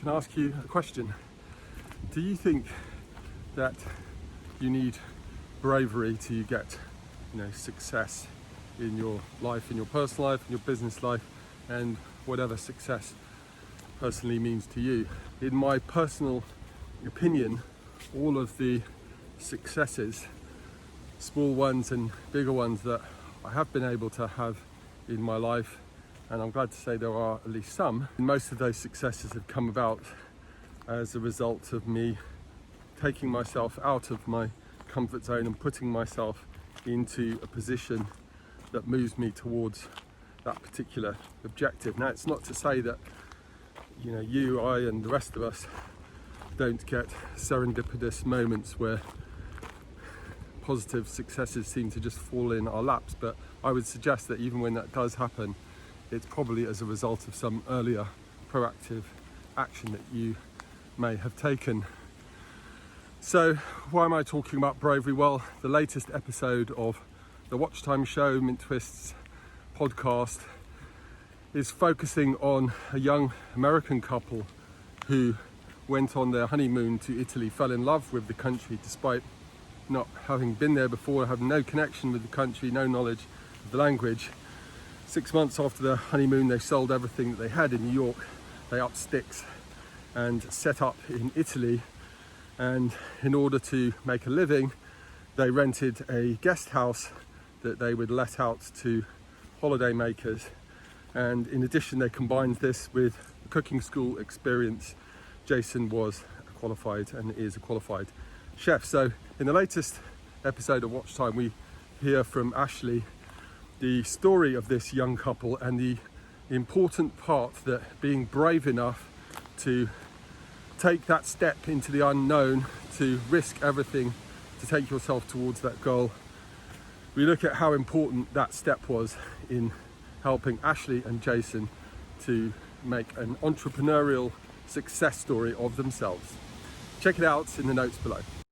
can I ask you a question? Do you think that you need bravery to get, success in your life, in your personal life, in your business life, and whatever success personally means to you? In my personal opinion, all of the successes, small ones and bigger ones, that I have been able to have in my life, and I'm glad to say there are at least some, and most of those successes have come about as a result of me taking myself out of my comfort zone and putting myself into a position that moves me towards that particular objective. Now, it's not to say that you, I, and the rest of us don't get serendipitous moments where positive successes seem to just fall in our laps, but I would suggest that even when that does happen, it's probably as a result of some earlier proactive action that you may have taken. So why am I talking about bravery? Well, the latest episode of the Watch Time Show, Mint Twist's podcast, is focusing on a young American couple who went on their honeymoon to Italy, fell in love with the country despite not having been there before, having no connection with the country, no knowledge of the language. 6 months after their honeymoon, they sold everything that they had in New York. They upped sticks and set up in Italy. And in order to make a living, they rented a guest house that they would let out to holiday makers. And in addition, they combined this with a cooking school experience. Jason was a qualified and is a qualified chef. So in the latest episode of Watch Time, we hear from Ashley the story of this young couple and the important part that being brave enough to take that step into the unknown, to risk everything to take yourself towards that goal. We look at how important that step was in helping Ashley and Jason to make an entrepreneurial success story of themselves. Check it out in the notes below.